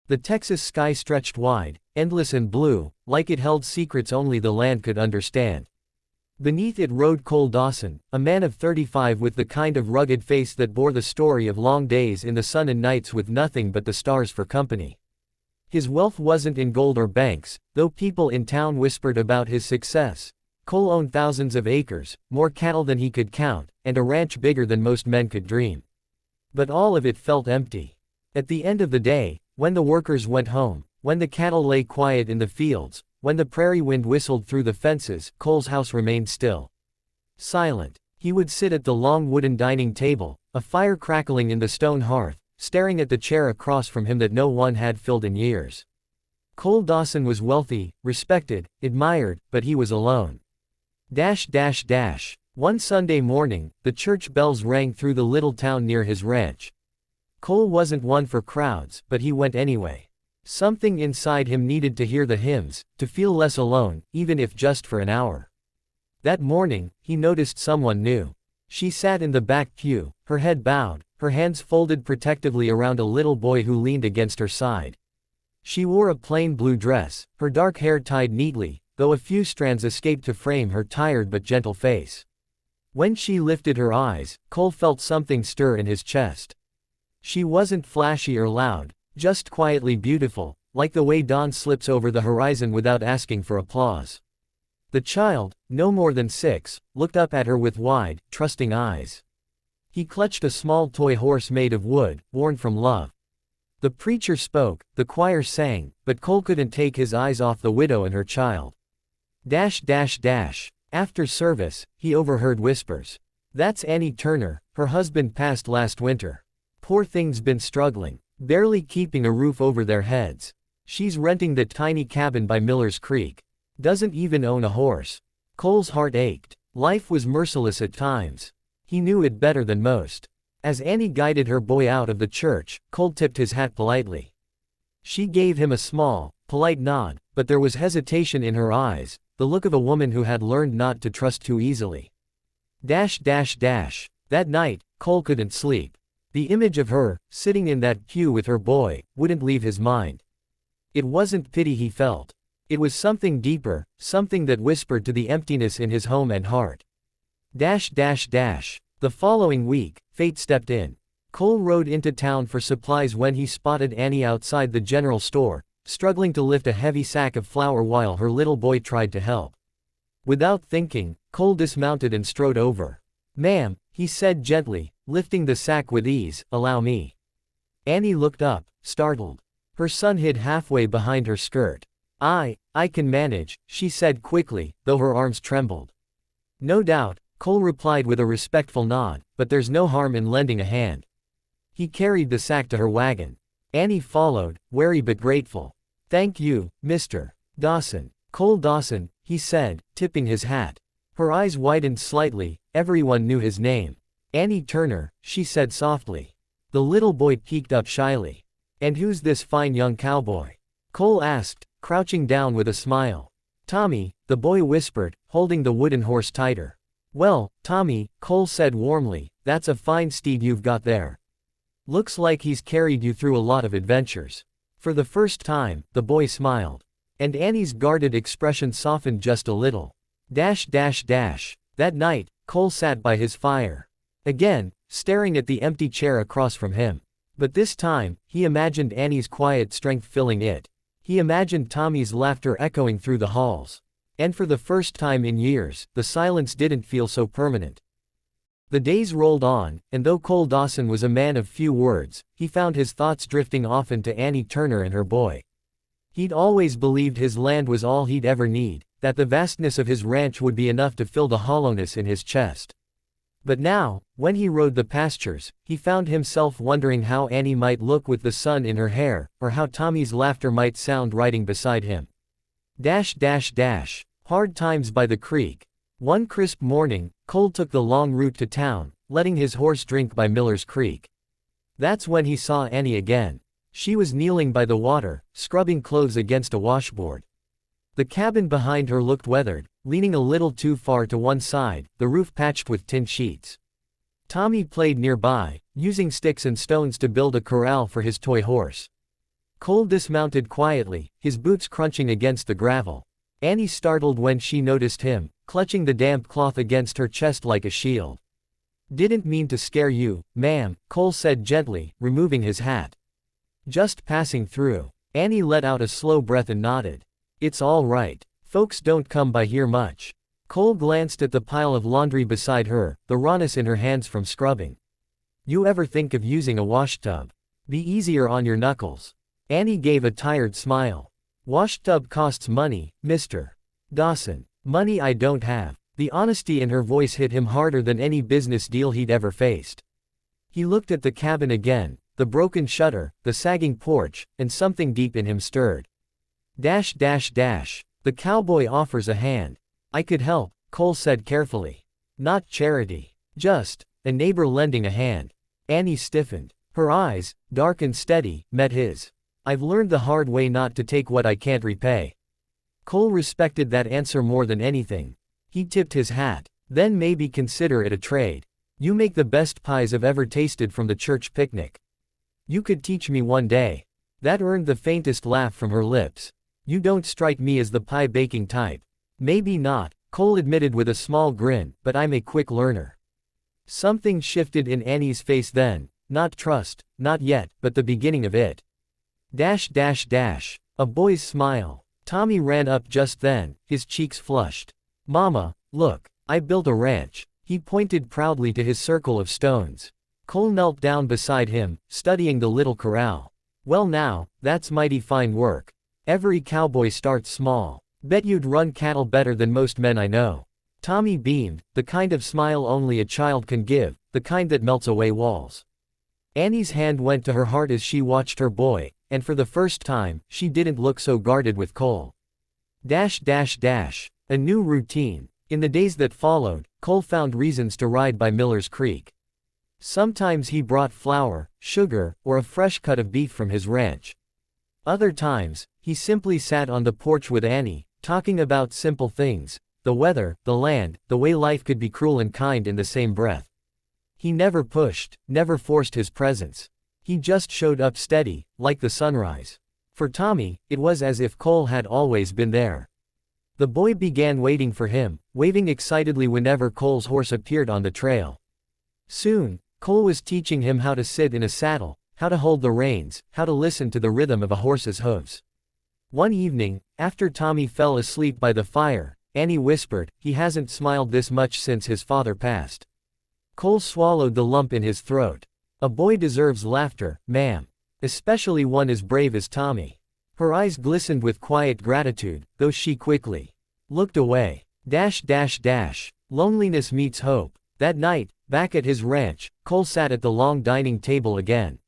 The Texas sky stretched wide, endless and blue, like it held secrets only the land could understand. Beneath it rode Cole Dawson, a man of 35 with the kind of rugged face that bore the story of long days in the sun and nights with nothing but the stars for company. His wealth wasn't in gold or banks, though people in town whispered about his success. Cole owned thousands of acres, more cattle than he could count, and a ranch bigger than most men could dream. But all of it felt empty. At the end of the day, when the workers went home, when the cattle lay quiet in the fields, when the prairie wind whistled through the fences, Cole's house remained still. Silent. He would sit at the long wooden dining table, a fire crackling in the stone hearth, staring at the chair across from him that no one had filled in years. Cole Dawson was wealthy, respected, admired, but he was alone. One Sunday morning, the church bells rang through the little town near his ranch. Cole wasn't one for crowds, but he went anyway. Something inside him needed to hear the hymns, to feel less alone, even if just for an hour. That morning, he noticed someone new. She sat in the back pew, her head bowed, her hands folded protectively around a little boy who leaned against her side. She wore a plain blue dress, her dark hair tied neatly, though a few strands escaped to frame her tired but gentle face. When she lifted her eyes, Cole felt something stir in his chest. She wasn't flashy or loud, just quietly beautiful, like the way dawn slips over the horizon without asking for applause. The child, no more than 6, looked up at her with wide, trusting eyes. He clutched a small toy horse made of wood, worn from love. The preacher spoke, the choir sang, but Cole couldn't take his eyes off the widow and her child. After service, he overheard whispers. "That's Annie Turner, her husband passed last winter. Poor thing's been struggling, barely keeping a roof over their heads. She's renting that tiny cabin by Miller's Creek. Doesn't even own a horse." Cole's heart ached. Life was merciless at times. He knew it better than most. As Annie guided her boy out of the church, Cole tipped his hat politely. She gave him a small, polite nod, but there was hesitation in her eyes, the look of a woman who had learned not to trust too easily. That night, Cole couldn't sleep. The image of her, sitting in that pew with her boy, wouldn't leave his mind. It wasn't pity he felt. It was something deeper, something that whispered to the emptiness in his home and heart. The following week, fate stepped in. Cole rode into town for supplies when he spotted Annie outside the general store, struggling to lift a heavy sack of flour while her little boy tried to help. Without thinking, Cole dismounted and strode over. "Ma'am," he said gently, lifting the sack with ease, "allow me." Annie looked up, startled. Her son hid halfway behind her skirt. I can manage," she said quickly, though her arms trembled. "No doubt," Cole replied with a respectful nod, "but there's no harm in lending a hand." He carried the sack to her wagon. Annie followed, wary but grateful. "Thank you, Mr. Dawson." "Cole Dawson," he said, tipping his hat. Her eyes widened slightly, everyone knew his name. "Annie Turner," she said softly. The little boy peeked up shyly. "And who's this fine young cowboy?" Cole asked, crouching down with a smile. "Tommy," the boy whispered, holding the wooden horse tighter. "Well, Tommy," Cole said warmly, "that's a fine steed you've got there. Looks like he's carried you through a lot of adventures." For the first time, the boy smiled. And Annie's guarded expression softened just a little. That night, Cole sat by his fire. Again, staring at the empty chair across from him. But this time, he imagined Annie's quiet strength filling it. He imagined Tommy's laughter echoing through the halls. And for the first time in years, the silence didn't feel so permanent. The days rolled on, and though Cole Dawson was a man of few words, he found his thoughts drifting often to Annie Turner and her boy. He'd always believed his land was all he'd ever need, that the vastness of his ranch would be enough to fill the hollowness in his chest. But now, when he rode the pastures, he found himself wondering how Annie might look with the sun in her hair, or how Tommy's laughter might sound riding beside him. Hard times by the creek. One crisp morning, Cole took the long route to town, letting his horse drink by Miller's Creek. That's when he saw Annie again. She was kneeling by the water, scrubbing clothes against a washboard. The cabin behind her looked weathered, leaning a little too far to one side, the roof patched with tin sheets. Tommy played nearby, using sticks and stones to build a corral for his toy horse. Cole dismounted quietly, his boots crunching against the gravel. Annie startled when she noticed him, clutching the damp cloth against her chest like a shield. "Didn't mean to scare you, ma'am," Cole said gently, removing his hat. "Just passing through." Annie let out a slow breath and nodded. "It's all right. Folks don't come by here much." Cole glanced at the pile of laundry beside her, the rawness in her hands from scrubbing. "You ever think of using a washtub? Be easier on your knuckles." Annie gave a tired smile. "Washtub costs money, Mr. Dawson." "Money I don't have." The honesty in her voice hit him harder than any business deal he'd ever faced. He looked at the cabin again, the broken shutter, the sagging porch, and something deep in him stirred. The cowboy offers a hand. "I could help," Cole said carefully. "Not charity. Just a neighbor lending a hand." Annie stiffened. Her eyes, dark and steady, met his. "I've learned the hard way not to take what I can't repay." Cole respected that answer more than anything. He tipped his hat. "Then maybe consider it a trade. You make the best pies I've ever tasted from the church picnic. You could teach me one day." That earned the faintest laugh from her lips. "You don't strike me as the pie baking type." "Maybe not," Cole admitted with a small grin, "but I'm a quick learner." Something shifted in Annie's face then, not trust, not yet, but the beginning of it. A boy's smile. Tommy ran up just then, his cheeks flushed. "Mama, look, I built a ranch." He pointed proudly to his circle of stones. Cole knelt down beside him, studying the little corral. "Well now, that's mighty fine work. Every cowboy starts small. Bet you'd run cattle better than most men I know." Tommy beamed, the kind of smile only a child can give, the kind that melts away walls. Annie's hand went to her heart as she watched her boy, and for the first time, she didn't look so guarded with Cole. A new routine. In the days that followed, Cole found reasons to ride by Miller's Creek. Sometimes he brought flour, sugar, or a fresh cut of beef from his ranch. Other times, he simply sat on the porch with Annie, talking about simple things, the weather, the land, the way life could be cruel and kind in the same breath. He never pushed, never forced his presence. He just showed up steady, like the sunrise. For Tommy, it was as if Cole had always been there. The boy began waiting for him, waving excitedly whenever Cole's horse appeared on the trail. Soon, Cole was teaching him how to sit in a saddle, how to hold the reins, how to listen to the rhythm of a horse's hooves. One evening, after Tommy fell asleep by the fire, Annie whispered, "He hasn't smiled this much since his father passed." Cole swallowed the lump in his throat. "A boy deserves laughter, ma'am. Especially one as brave as Tommy." Her eyes glistened with quiet gratitude, though she quickly looked away. Loneliness meets hope. That night, back at his ranch, Cole sat at the long dining table again.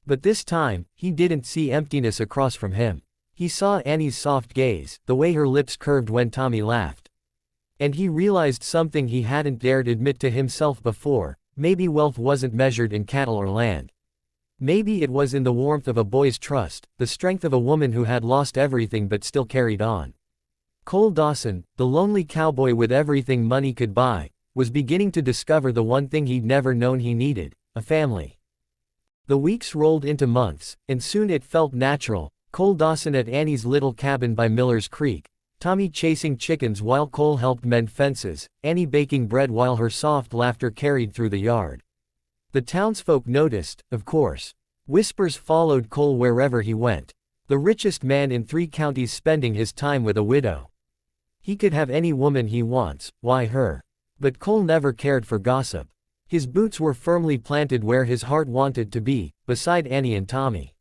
But this time, he didn't see emptiness across from him. He saw Annie's soft gaze, the way her lips curved when Tommy laughed. And he realized something he hadn't dared admit to himself before: maybe wealth wasn't measured in cattle or land. Maybe it was in the warmth of a boy's trust, the strength of a woman who had lost everything but still carried on. Cole Dawson, the lonely cowboy with everything money could buy, was beginning to discover the one thing he'd never known he needed: a family. The weeks rolled into months, and soon it felt natural. Cole Dawson at Annie's little cabin by Miller's Creek, Tommy chasing chickens while Cole helped mend fences, Annie baking bread while her soft laughter carried through the yard. The townsfolk noticed, of course. Whispers followed Cole wherever he went. The richest man in 3 counties spending his time with a widow. He could have any woman he wants, why her? But Cole never cared for gossip. His boots were firmly planted where his heart wanted to be, beside Annie and Tommy.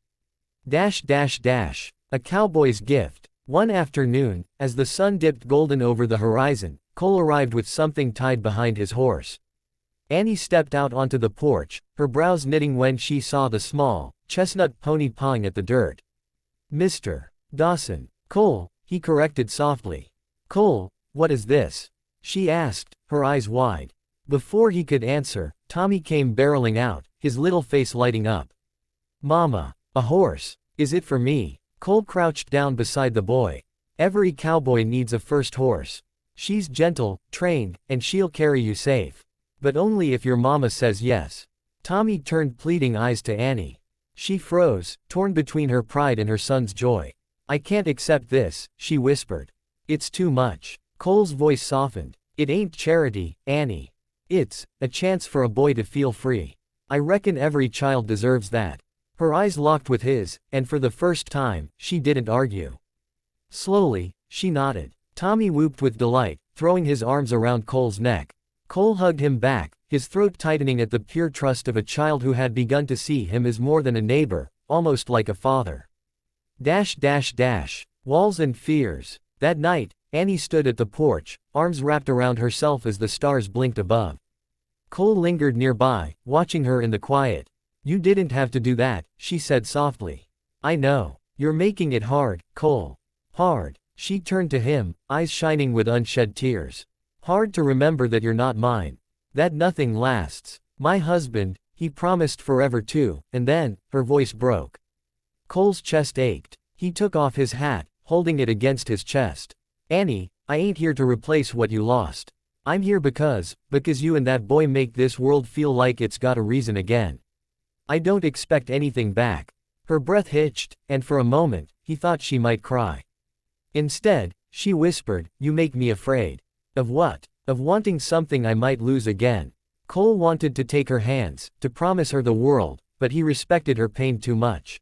A cowboy's gift. One afternoon, as the sun dipped golden over the horizon, Cole arrived with something tied behind his horse. Annie stepped out onto the porch, her brows knitting when she saw the small, chestnut pony pawing at the dirt. "Mr. Dawson." "Cole," he corrected softly. "Cole, what is this?" she asked, her eyes wide. Before he could answer, Tommy came barreling out, his little face lighting up. "Mama, a horse. Is it for me?" Cole crouched down beside the boy. "Every cowboy needs a first horse. She's gentle, trained, and she'll carry you safe. But only if your mama says yes." Tommy turned pleading eyes to Annie. She froze, torn between her pride and her son's joy. I can't accept this, she whispered. It's too much. Cole's voice softened. It ain't charity, Annie. It's a chance for a boy to feel free. I reckon every child deserves that. Her eyes locked with his, and for the first time, she didn't argue. Slowly, she nodded. Tommy whooped with delight, throwing his arms around Cole's neck. Cole hugged him back, his throat tightening at the pure trust of a child who had begun to see him as more than a neighbor, almost like a father. Walls and fears. That night, Annie stood at the porch, arms wrapped around herself as the stars blinked above. Cole lingered nearby, watching her in the quiet. You didn't have to do that, she said softly. I know. You're making it hard, Cole. Hard. She turned to him, eyes shining with unshed tears. Hard to remember that you're not mine. That nothing lasts. My husband, he promised forever too, and then, her voice broke. Cole's chest ached. He took off his hat, holding it against his chest. Annie, I ain't here to replace what you lost. I'm here because you and that boy make this world feel like it's got a reason again. I don't expect anything back. Her breath hitched, and for a moment, he thought she might cry. Instead, she whispered, you make me afraid. Of what? Of wanting something I might lose again. Cole wanted to take her hands, to promise her the world, but he respected her pain too much.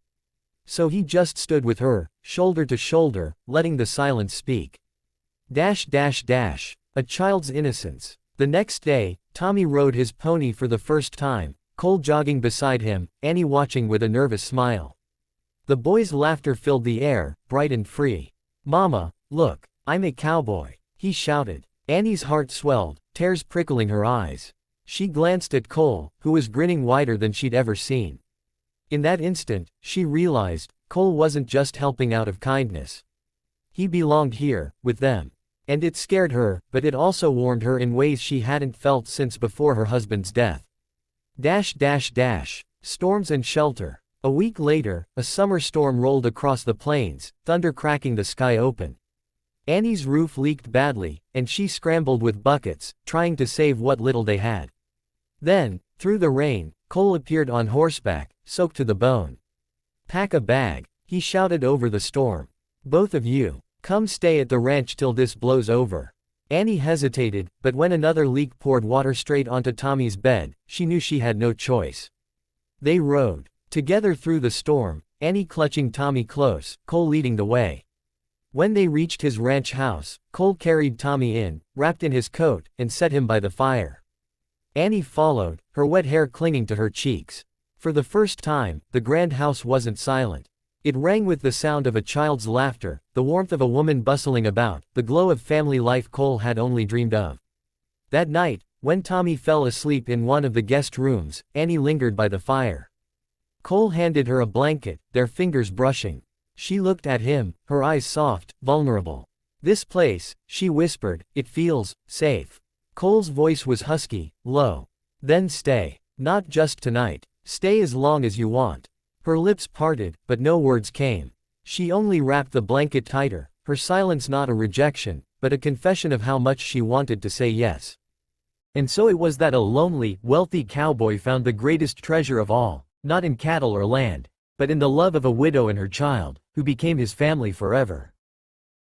So he just stood with her, shoulder to shoulder, letting the silence speak. A child's innocence. The next day, Tommy rode his pony for the first time, Cole jogging beside him, Annie watching with a nervous smile. The boy's laughter filled the air, bright and free. Mama, look, I'm a cowboy, he shouted. Annie's heart swelled, tears prickling her eyes. She glanced at Cole, who was grinning wider than she'd ever seen. In that instant, she realized, Cole wasn't just helping out of kindness. He belonged here, with them. And it scared her, but it also warmed her in ways she hadn't felt since before her husband's death. Storms and shelter. A week later, a summer storm rolled across the plains, thunder cracking the sky open. Annie's roof leaked badly, and she scrambled with buckets, trying to save what little they had. Then, through the rain, Cole appeared on horseback, soaked to the bone. Pack a bag, he shouted over the storm. Both of you, come stay at the ranch till this blows over. Annie hesitated, but when another leak poured water straight onto Tommy's bed, she knew she had no choice. They rode together through the storm, Annie clutching Tommy close, Cole leading the way. When they reached his ranch house, Cole carried Tommy in, wrapped in his coat, and set him by the fire. Annie followed, her wet hair clinging to her cheeks. For the first time, the grand house wasn't silent. It rang with the sound of a child's laughter, the warmth of a woman bustling about, the glow of family life Cole had only dreamed of. That night, when Tommy fell asleep in one of the guest rooms, Annie lingered by the fire. Cole handed her a blanket, their fingers brushing. She looked at him, her eyes soft, vulnerable. This place, she whispered, it feels safe. Cole's voice was husky, low. Then stay. Not just tonight. Stay as long as you want. Her lips parted, but no words came. She only wrapped the blanket tighter, her silence not a rejection, but a confession of how much she wanted to say yes. And so it was that a lonely, wealthy cowboy found the greatest treasure of all, not in cattle or land, but in the love of a widow and her child, who became his family forever.